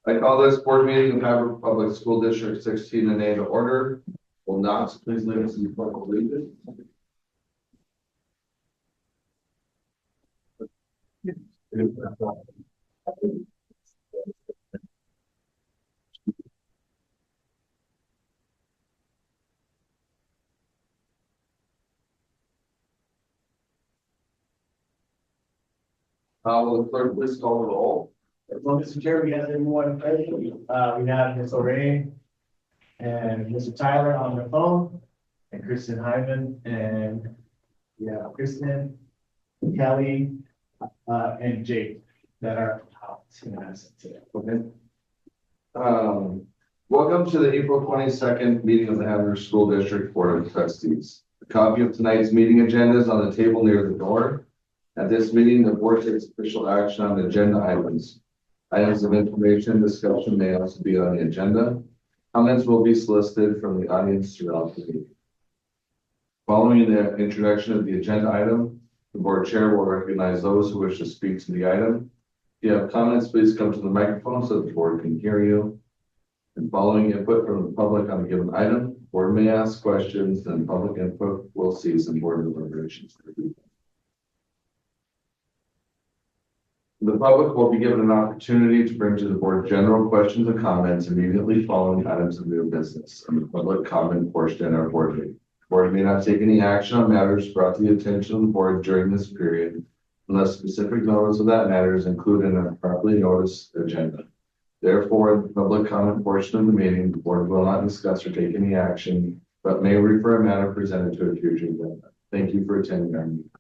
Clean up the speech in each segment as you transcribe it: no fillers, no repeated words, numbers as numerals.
I call this board meeting of Havre Public School District 16 and A to order. Will not please lead us in the pledge of allegiance. Will the clerk please call the roll? Well, Mr. Chair, we have everyone present. We have Ms. O'Reilly and Mr. Tyler on the phone, and Kristen Hyman, and Kristen, Kelly, and Jake that are out today. Okay. Welcome to the April 22nd meeting of the Havre School District Board of Trustees. A copy of tonight's meeting agenda is on the table near the door. At this meeting, the board takes official action on agenda items. Items of information discussion may also be on the agenda. Comments will be solicited from the audience throughout the meeting. Following the introduction of the agenda item, the board chair will recognize those who wish to speak to the item. If you have comments, please come to the microphone so the board can hear you. And following input from the public on a given item, the board may ask questions, then public input will cease and board deliberations. The public will be given an opportunity to bring to the board general questions and comments immediately following items of new business and the public comment portion in our board meeting. The board may not take any action on matters brought to the attention of the board during this period unless specific notice of that matter is included in a properly noticed agenda. Therefore, in the public comment portion of the meeting, the board will not discuss or take any action, but may refer a matter presented to a future agenda. Thank you for attending our meeting.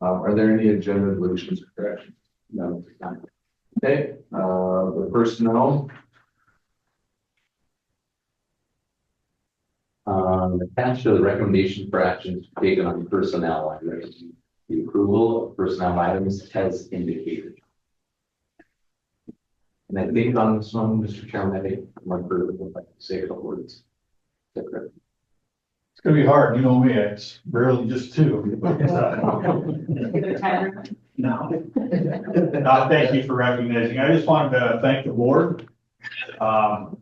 Are there any agenda deletions or corrections? No. Okay, the personnel. Attached to the recommendation for action taken on personnel items. The approval of personnel items as indicated. And I think on this one, Mr. Chairman, I think one person would like to say a couple words. Is that correct? It's gonna be hard, you know me, it's barely just two. No. Thank you for recognizing. I just wanted to thank the board for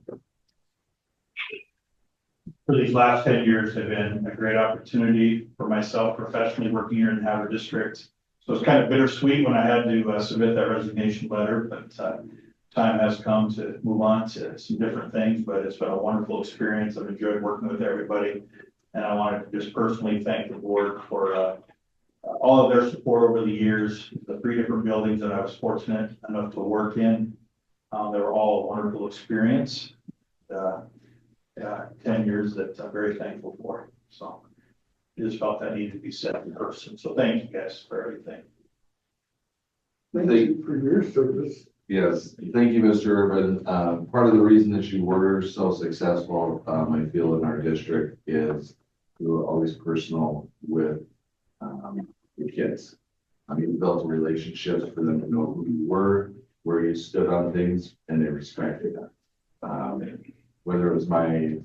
these last 10 years have been a great opportunity for myself professionally working here in the Havre District. So it's kind of bittersweet when I had to submit that resignation letter, but time has come to move on to some different things, but it's been a wonderful experience. I've enjoyed working with everybody. And I wanted to just personally thank the board for all of their support over the years. The 3 different buildings that I was fortunate enough to work in, they were all a wonderful experience. 10 years that I'm very thankful for. So I just felt that needed to be said in person. So thank you guys for everything. Thank you for your service. Yes, thank you, Mr. Urban. Part of the reason that you were so successful, I feel, in our district is you were always personal with the kids. I mean, you built relationships for them to know who you were, where you stood on things, and they respected that. Whether it was my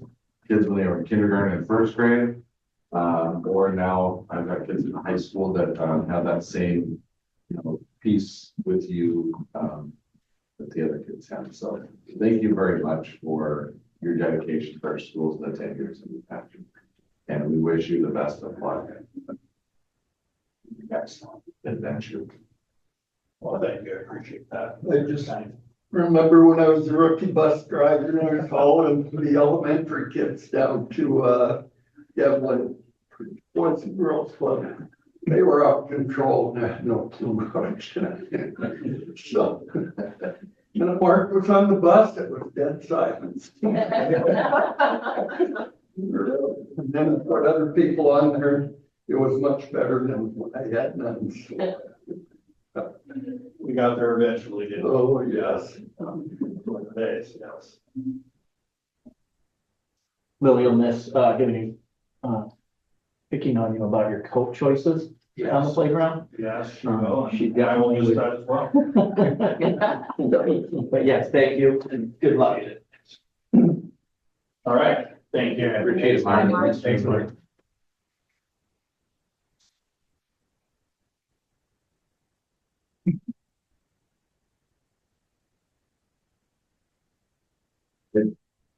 kids when they were in kindergarten and first grade, or now I've got kids in high school that have that same, piece with you that the other kids have. So thank you very much for your dedication to our schools in the 10 years that we've had you. And we wish you the best of luck. Next adventure. Well, thank you. I appreciate that. I just remember when I was a rookie bus driver and I was hauling the elementary kids down to Devlin, Boys and Girls Club. They were out of control and I had no clue much. So, when Mark was on the bus, it was dead silence. And then put other people on there. It was much better than when I had none. So. We got there eventually, didn't we? Oh, yes. Days, yes. Lily will miss giving you picking on you about your coat choices on the playground. Yes, she will. She I will definitely miss would. that as well. But yes, thank you and good luck. All right. Thank you. I appreciate it. Thanks, Mark.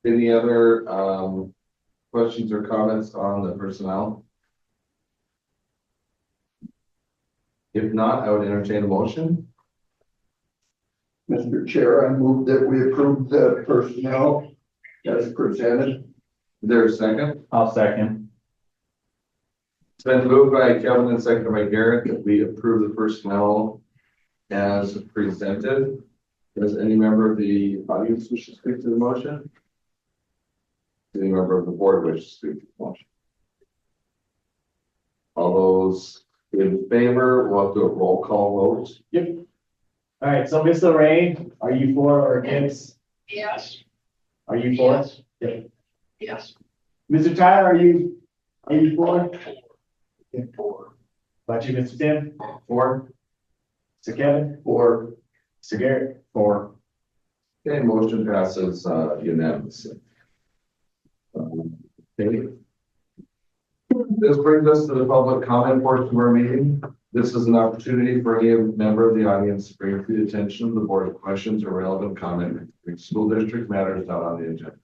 Any other, questions or comments on the personnel? If not, I would entertain a motion. Mr. Chair, I move that we approve the personnel as presented. Is there a second? I'll second. It's been moved by Kevin and seconded by Garrett that we approve the personnel as presented. Does any member of the audience wish to speak to the motion? Any member of the board wish to speak to the motion? All those in favor, we'll do a roll call vote. Yep. All right, so Ms. Lorraine, are you for or against? Yes. Are you for? Yes. Yep. Yes. Mr. Tyler, are you for? For. About you, Mr. Tim? Four. Mr. Kevin? Or Mr. Garrett? Four. Okay, motion passes unanimously. Okay. This brings us to the public comment portion of our meeting. This is an opportunity for any member of the audience to bring to the attention of the board questions or relevant comment regarding school district matters not on the agenda.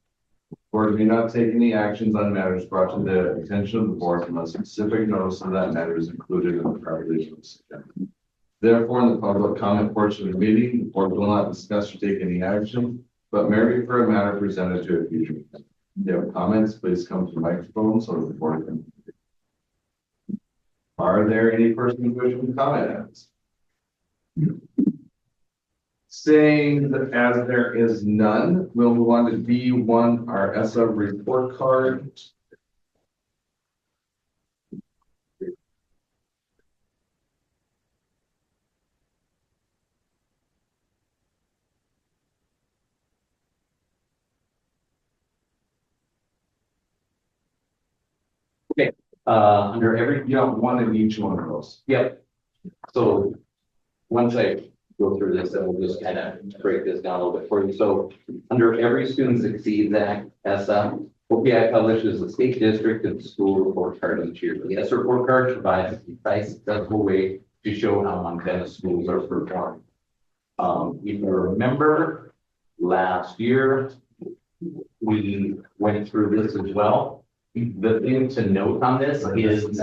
The board may not take any actions on matters brought to the attention of the board unless specific notice of that matter is included in the properly noticed agenda. Therefore, in the public comment portion of the meeting, the board will not discuss or take any action, but may refer a matter presented to a future meeting. If you have comments, please come to the microphone so that the board can. Are there any persons wishing to comment on this? Saying that as there is none, we'll move on to B1, our ESSA report card. Under every, You have one in each one of those. yep. So once I go through this, then we'll just kind of break this down a little bit for you. So under every Student Succeeds Act, ESSA, OPI publishes the state district and school report card each year. The ESSA report card provides a concise, accessible way to show how Montana schools are performing. If you remember last year, we went through this as well. The thing to note on this is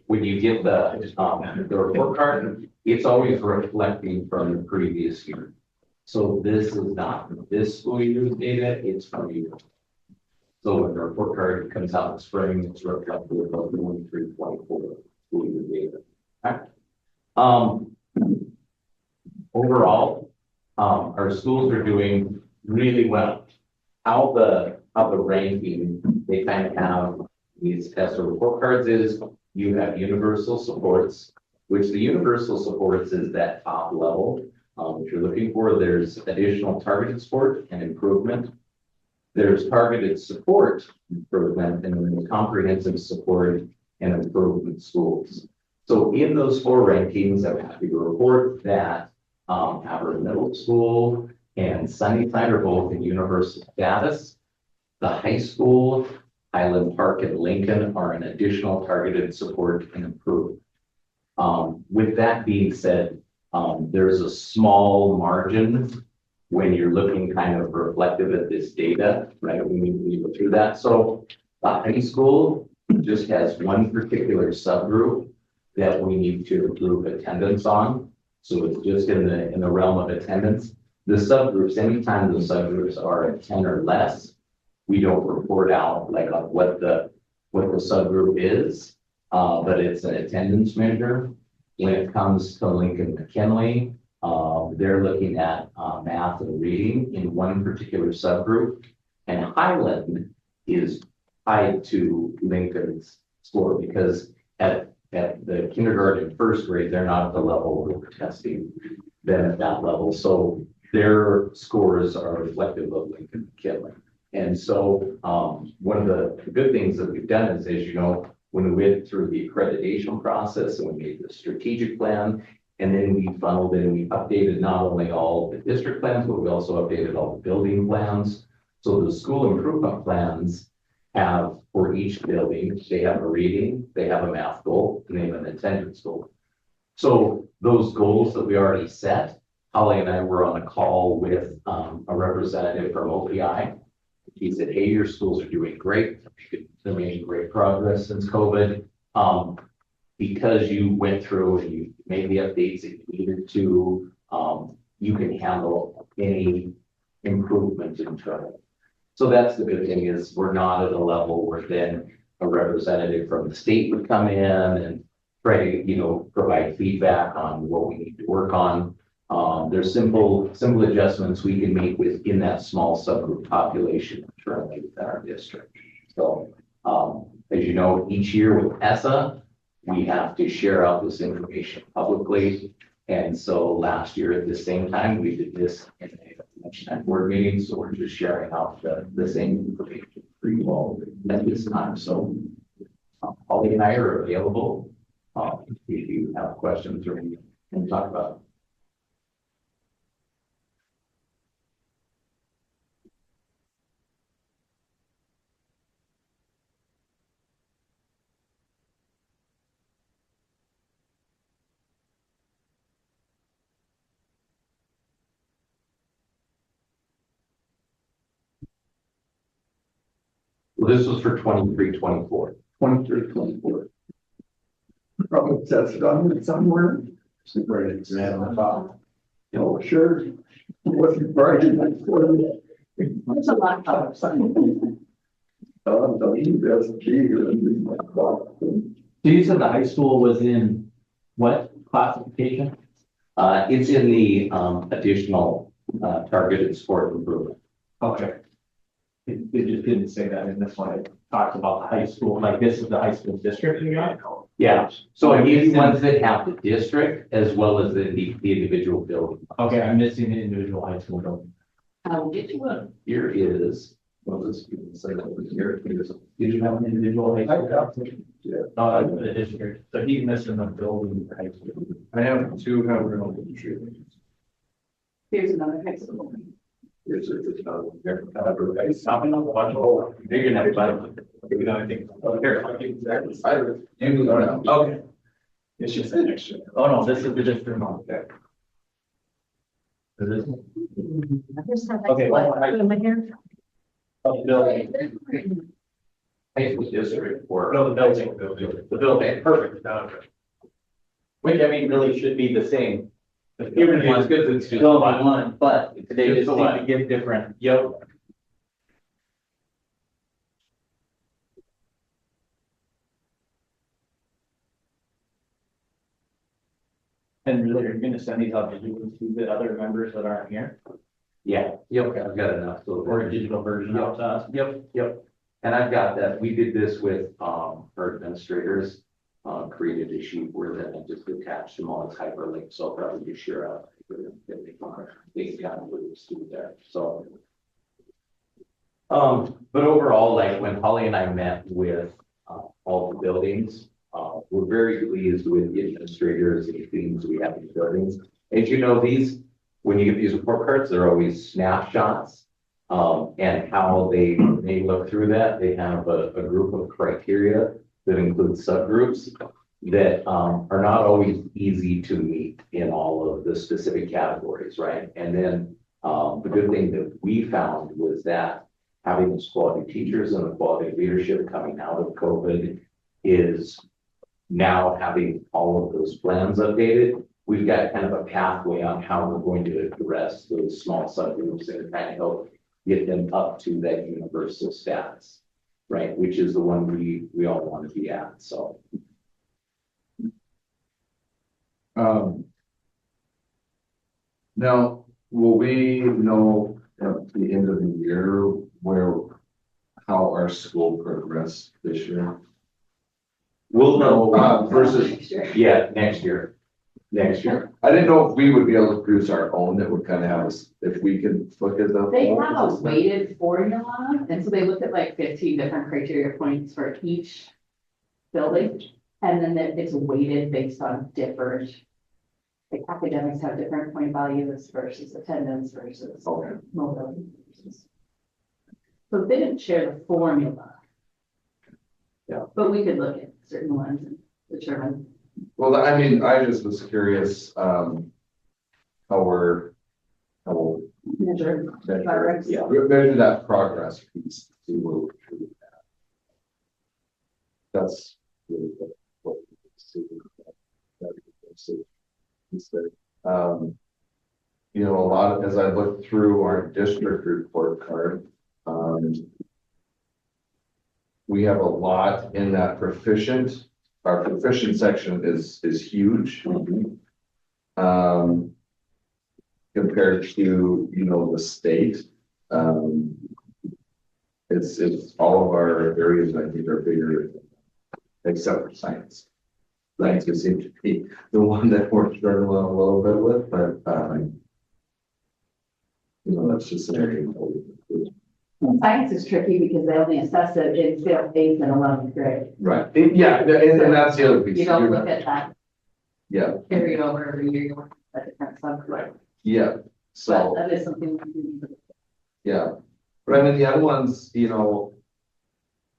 when you get the report card, it's always reflecting from the previous year. So this is not from this school year's data, it's from you. So when the report card comes out in spring, it's reflective of 23-24 school year data. Okay. Overall, our schools are doing really well. How the ranking, they kind of have these ESSA report cards is you have universal supports, which the universal supports is that top level. If you're looking for, there's additional targeted support and improvement. There's targeted support improvement, and then there's comprehensive support and improvement schools. So in those four rankings, I'm happy to report that Havre Middle School and Sunnyside are both in universal status. The high school, Highland Park and Lincoln are an additional targeted support and improvement. With that being said, there's a small margin when you're looking kind of reflective at this data, right? We need to go through that. So the high school just has one particular subgroup that we need to improve attendance on. So it's just in the realm of attendance. The subgroups, anytime the subgroups are at 10 or less, we don't report out like on what the subgroup is, but it's an attendance measure. When it comes to Lincoln McKinley, they're looking at math and reading in one particular subgroup, and Highland is tied to Lincoln's score because at the kindergarten first grade, they're not at the level we're testing them at that level. So their scores are reflective of Lincoln McKinley. And so one of the good things that we've done is, as you know, when we went through the accreditation process and we made the strategic plan, and then we funneled in, we updated not only all the district plans, but we also updated all the building plans. So the school improvement plans have, for each building, they have a reading, they have a math goal, and they have an attendance goal. So those goals that we already set, Holly and I were on a call with a representative from OPI. He said, hey, your schools are doing great. They're making great progress since COVID. Because you went through and you made the updates that you needed to, you can handle any improvement in trouble. So that's the good thing is we're not at a level where then a representative from the state would come in and try to, provide feedback on what we need to work on. There's simple adjustments we can make within that small subgroup population currently within our district. So, as you know, each year with ESSA, we have to share out this information publicly. And so last year at the same time, we did this in a lunchtime board meeting. So we're just sharing out the same information for you all at this time. So Holly and I are available if you have questions or anything to talk about. Well, this was for 23-24. 23-24. Probably says it on it somewhere. Super exam on the top. Oh, sure. It wasn't bright enough for me. It's a lot of fun. So he doesn't be here. So you said the high school was in what classification? It's in the additional targeted sport improvement. Okay. It just didn't say that in this one. It talks about the high school, like this is the high school district you got? Yeah, so I gave you ones that have the district as well as the individual building. Okay, I'm missing the individual high school building. I'll get you one. Here is, what was this? Say that over here. Here's Did you have an individual high school? Yeah. The district. So he's missing the building for high school. I have two Havre elementary. Here's another high school. Here's there. Stopping on the watch. Oh, you're gonna have to buy them. You know, I think. Here, I'll give you that. You move around. Okay. It's just an extra. Oh, no, this is the district. Okay. Is this one? Okay, well, Put them in here. Oh, the building. I think the district or. No, the building. The building, perfect. Which I mean, really should be the same. Even It's because it's just building one. one, but they Just just the need one. to give different, yep. And really, you're gonna send these out to you to the other members that aren't here, Yeah, yep, I've got enough. So or a digital version out to us? Yep. And I've got that. We did this with our administrators, created a sheet where then I just attached them all as hyperlinks. So I'll probably just share out. They got moves through there. So. But overall, like when Holly and I met with all the buildings, we're very pleased with the administrators and the things we have in the buildings. As you know, when you get these report cards, they're always snapshots. And how they look through that, they have a group of criteria that include subgroups that are not always easy to meet in all of the specific categories, right? And then the good thing that we found was that having those quality teachers and the quality leadership coming out of COVID is now having all of those plans updated. We've got kind of a pathway on how we're going to address those small subgroups and kind of help get them up to that universal status, right? Which is the one we all want to be at, so. Now, will we know at the end of the year how our school progressed this year? We'll know, Versus, Next year. yeah, next year. I didn't know if we would be able to produce our own that would kind of have us, if we could look at the. They have a weighted formula, and so they looked at like 15 different criteria points for each building. And then it's weighted based on different, like academics have different point values versus attendance versus mobility. So they didn't share the formula. Yeah. But we could look at certain ones and determine. Well, I mean, I just was curious, how we're We'll Measure progress. Yeah, measure that progress piece, see where we're truly at. That's really what we see. You know, a lot of, as I look through our district report card, we have a lot in that proficient. Our proficient section is huge. Compared to, you know, the state. It's all of our areas, I think, are bigger, except for science. Science would seem to be the one that we're struggling a little bit with, but, you know, that's just an area. Science is tricky because they only assess it in fifth, eighth, and 11th grade. Right, yeah, and that's the other piece. You don't look at that Yeah, carry over every year, you look at a different subgroup. yeah, But so, that is something we do. yeah. But I mean, the other ones, you know,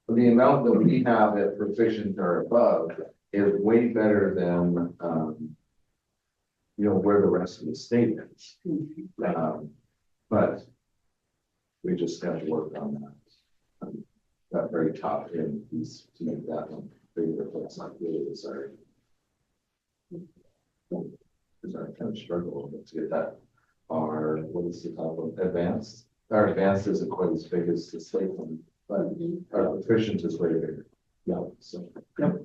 the amount that we have at proficient or above is way better than, you know, where the rest of the state is. But we just have to work on that. That very top end piece to make that one bigger, but it's not really desired. Because I kind of struggle to get that, our, what is the top of advanced? Our advanced isn't quite as big as the state one, but our proficient is way bigger. Yeah, so. Yep.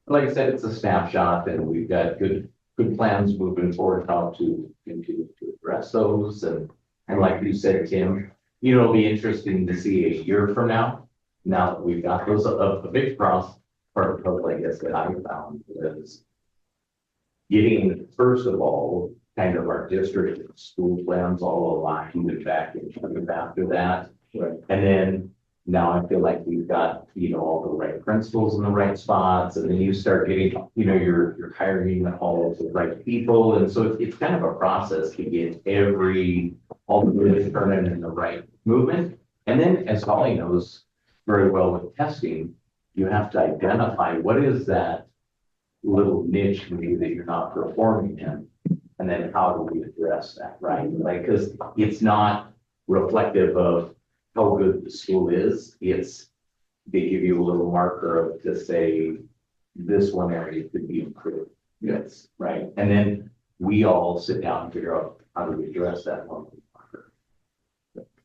Like I said, it's a snapshot and we've got good plans moving forward, how to continue to address those. And like you said, Tim, you know, it'll be interesting to see a year from now that we've got those, a big part of, I guess, that I found is getting, first of all, kind of our district and school plans all aligned and back in after that. Right. And then now I feel like we've got, you know, all the right principals in the right spots, and then you start getting, you know, you're hiring all of the right people. And so it's kind of a process to get all the really turning in the right movement. And then, as Holly knows very well with testing, you have to identify what is that little niche maybe that you're not performing in, and then how do we address that, right? Like, because it's not reflective of how good the school is. It's, they give you a little marker of to say this one area could be improved. Yes, right. And then we all sit down and figure out how do we address that one marker.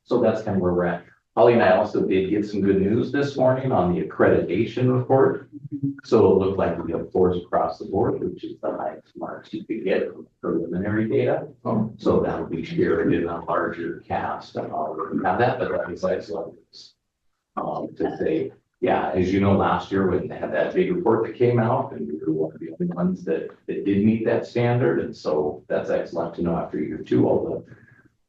So that's kind of where we're at. Holly and I also did get some good news this morning on the accreditation report. So it looked like we have fours across the board, which is the highest marks you could get from preliminary data. So that'll be shared in a larger cast. Have that, but that is excellent. To say, yeah, as you know, last year when they had that big report that came out, and we were one of the only ones that did meet that standard. And so that's excellent to know after year two, all the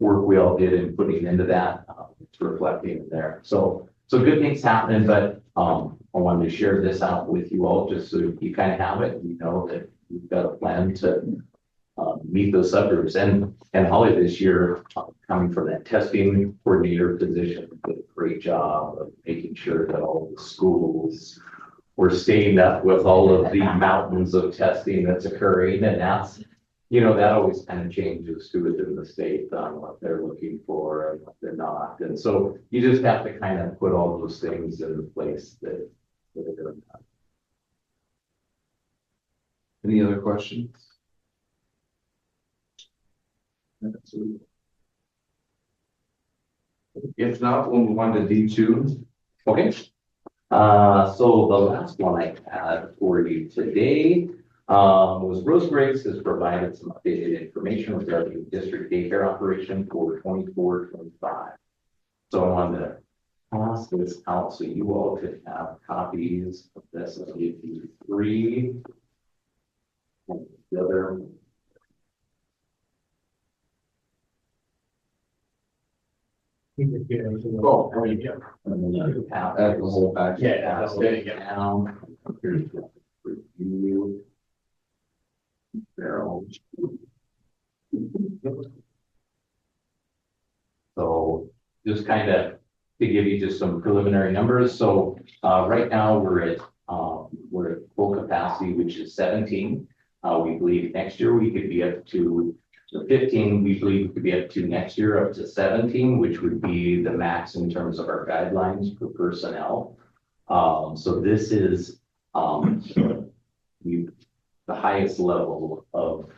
work we all did in putting into that, it's reflecting in there. So good things happening, but I wanted to share this out with you all just so you kind of have it. You know that we've got a plan to meet those subgroups. And Holly this year, coming from that testing coordinator position, did a great job of making sure that all the schools were staying up with all of the mountains of testing that's occurring. And that's, you know, that always kind of changes too within the state on what they're looking for and what they're not. And so you just have to kind of put all those things in place that are doing that. Any other questions? If not, we'll move on to D2. Okay. So the last one I had for you today was Rose Griggs has provided some updated information regarding district daycare operation for 24-25. So I wanted to pass this out so you all could have copies of this. I'll give you 3. And the other. Oh, there you go. And then you have Add the whole back. Yeah, that's good. down. Here's the review. Barrel. So just kind of to give you just some preliminary numbers. So right now we're at full capacity, which is 17. We believe next year we could be up to So 15, we believe could be up to next year, up to 17, which would be the max in terms of our guidelines for personnel. So this is, the highest level of,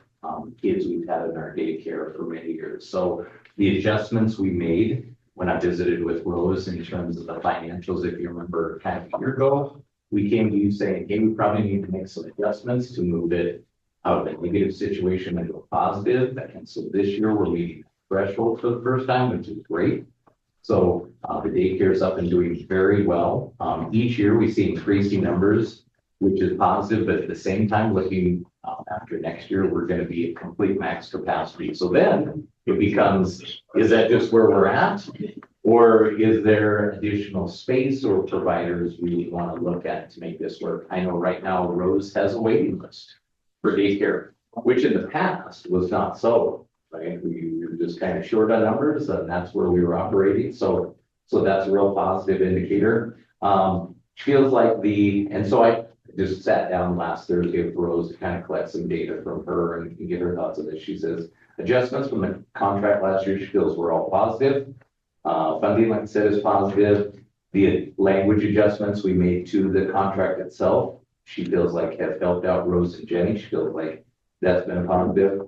kids we've had in our daycare for many years. So the adjustments we made when I visited with Rose in terms of the financials, if you remember kind of a year ago, we came to you saying, hey, we probably need to make some adjustments to move it out of a negative situation into a positive. And so this year we're meeting threshold for the first time, which is great. So the daycare is up and doing very well. Each year we see increasing numbers, which is positive, but at the same time, looking after next year, we're going to be at complete max capacity. So then it becomes, is that just where we're at? Or is there additional space or providers we want to look at to make this work? I know right now Rose has a waiting list for daycare, which in the past was not so, right? We were just kind of short on numbers and that's where we were operating. So that's a real positive indicator. Feels like and so I just sat down last Thursday with Rose to kind of collect some data from her and get her thoughts on this. She says, adjustments from the contract last year, she feels were all positive. Funding, like I said, is positive. The language adjustments we made to the contract itself, she feels like have helped out Rose and Jenny. She feels like that's been positive.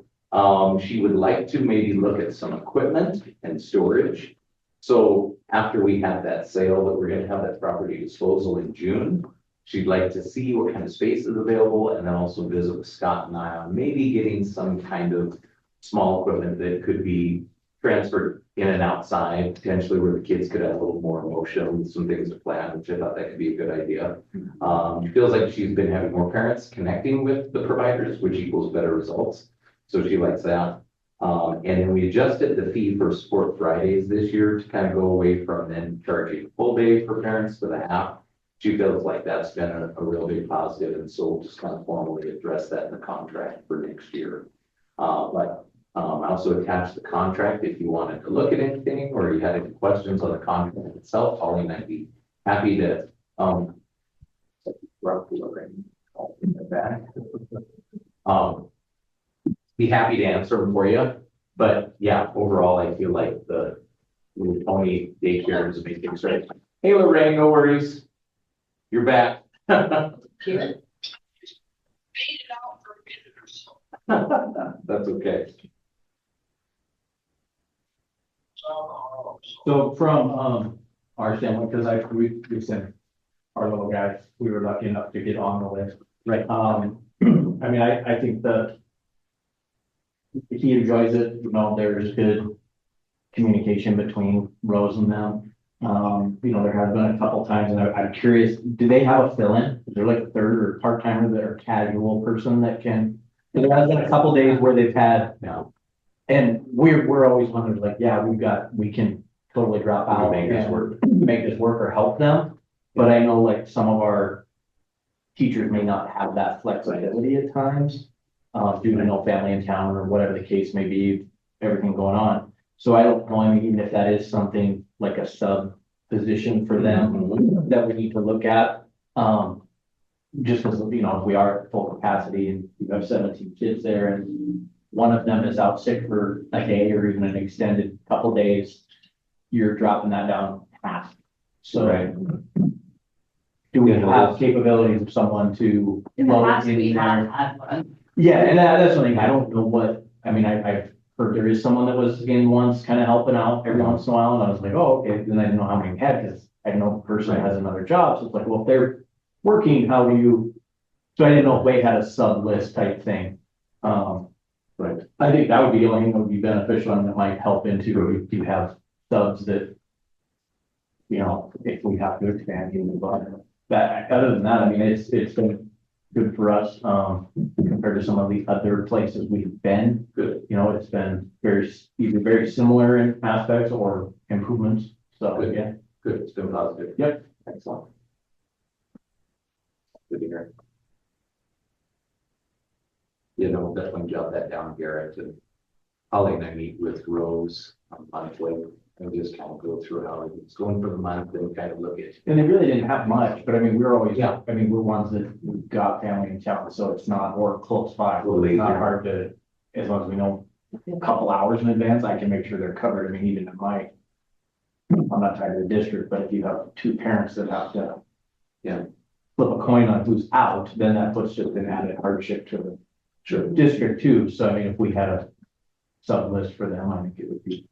She would like to maybe look at some equipment and storage. So after we have that sale that we're going to have that property disposal in June, she'd like to see what kind of space is available and then also visit with Scott and I on maybe getting some kind of small equipment that could be transferred in and outside, potentially where the kids could have a little more emotion, some things to plan, which I thought that could be a good idea. She feels like she's been having more parents connecting with the providers, which equals better results. So she likes that. And then we adjusted the fee for Sport Fridays this year to kind of go away from then charging a full day for parents to the half. She feels like that's been a real big positive, and so we'll just kind of formally address that in the contract for next year. I also attached the contract if you wanted to look at anything or you had any questions on the contract itself. Holly and I'd be happy to be happy to answer them for you. But yeah, overall, I feel like the little pony daycare is making things right. Hey, Lorraine, no worries. You're back. Here. That's okay. So from, our standpoint, because we sent our little guys, we were lucky enough to get on the list. Right. I mean, I think he enjoys it, you know, there's good communication between Rose and them. You know, there have been a couple times, and I'm curious, do they have a fill-in? Is there like a third or part-timer that are casual person that can? There has been a couple days where they've had, and we're always wondering, like, yeah, we can totally drop out Make this work. make this work or help them. But I know like some of our teachers may not have that flexibility at times, due to no family in town or whatever the case may be, everything going on. So I don't know, I mean, even if that is something like a sub position for them that we need to look at. Just because, you know, if we are at full capacity and you have 17 kids there and one of them is out sick for a day or even an extended couple days, you're dropping that down half. So Right. do we have capabilities of someone to? In the plug past, in we there? have had one. Yeah, and that's something, I don't know what, I mean, I've heard there is someone that was in once kind of helping out every once in a while, and I was like, oh, okay, then I didn't know how many we had, because I know the person has another job, so it's like, well, if they're working, how do you? So I didn't know if Wade had a sub list type thing. But I think that would be the only thing that would be beneficial and that might help into, if you have subs that, you know, if we have to expand in the environment. That, other than that, I mean, it's been good for us, compared to some of the other places we've been. Good. You know, it's been either very similar in aspects or improvements, so, Good. yeah. Good, it's been positive. Yep. Excellent. Good to hear. You know, definitely jot that down, Garrett, and Holly and I meet with Rose monthly and just kind of go through how it's going for the month and kind of look at. And they really didn't have much, but I mean, we're always, Yeah. I mean, we're ones that we've got family in town, so it's not, or close by, so it's not hard to, as long as we know a couple hours in advance, I can make sure they're covered. I mean, even in my, I'm not tied to the district, but if you have two parents that have to, flip a coin on who's out, then that puts just an added hardship to the district too. So I mean, if we had a sub list for them, I think it would be,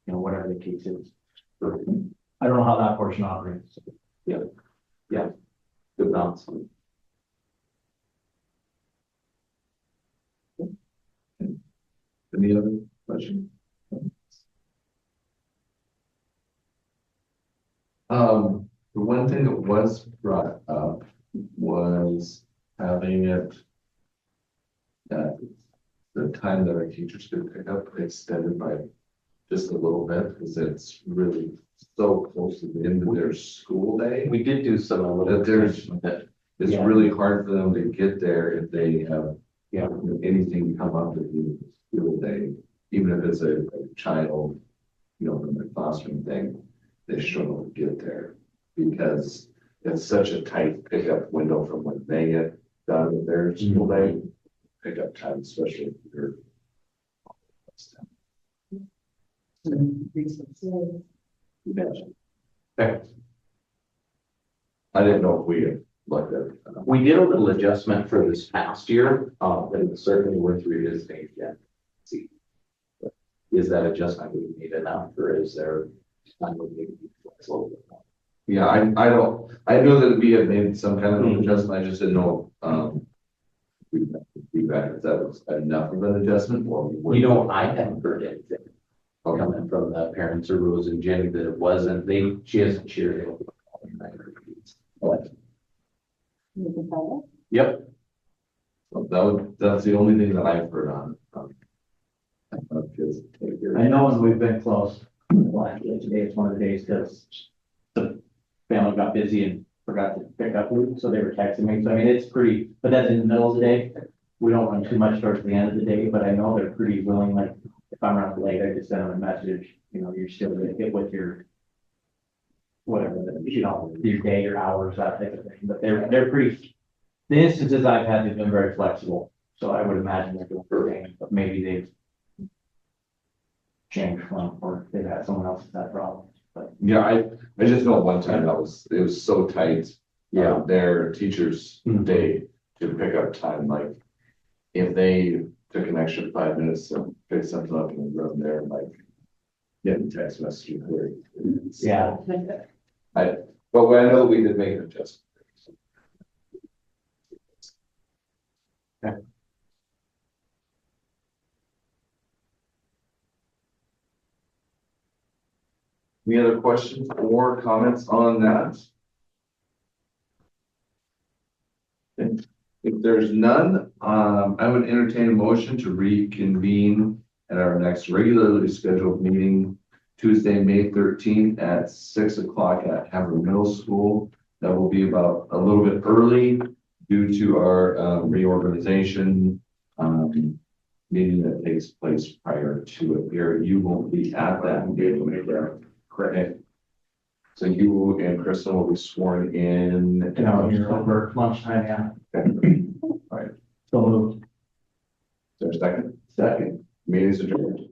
whatever the case is. I don't know how that portion operates. Good balance. Any other questions? The one thing that was brought up was having it the time that our teachers could pick up extended by just a little bit, because it's really so close to the end of their school day. We did do some a little. That there's, that. it's Yeah. really hard for them to get there if they have, Yeah. anything come up at the school day, even if it's a child, from the classroom thing, they struggle to get there because it's such a tight pickup window from when they get done with their school day, pickup time, especially if they're. Okay. I didn't know if we had looked at. We did a little adjustment for this past year, but it's certainly worth revisiting again. See. Is that adjustment we made enough, or is there? Time we need to be flexible with that? Yeah, I know that we had made some kind of an adjustment, I just didn't know, we have to do that, if that was enough of an adjustment, or. I haven't heard anything coming from the parents or Rose and Jenny that it wasn't, she hasn't shared it. Yep. So that's the only thing that I've heard on. Kids take care. I know when we've been close, well, actually today is one of the days because the family got busy and forgot to pick up Luke, so they were texting me. So I mean, it's pretty, but that's in the middle of the day. We don't run too much towards the end of the day, but I know they're pretty willing, like, if I'm running late, I just send them a message, you're still gonna get with your whatever, your day, your hours, that type of thing, but they're pretty, the instances I've had, they've been very flexible, so I would imagine they're doing great, but maybe they've changed from, or they've had someone else with that problem, but. Yeah, I just know one time it was so tight. Their teacher's day to pick up time, like, if they took an extra 5 minutes to pick something up in the room there, like, getting text messages. Yeah. But I know that we did make an adjustment. Any other questions or comments on that? If there's none, I would entertain a motion to reconvene at our next regularly scheduled meeting, Tuesday, May 13th at 6 o'clock at Havre Middle School. That will be about a little bit early due to our reorganization meeting that takes place prior to it. Here, you won't be at that meeting, correct? So you and Kristen will be sworn in. You're over lunchtime, yeah. Okay. All right. So moved. Is there a second? Second. Meeting is adjourned.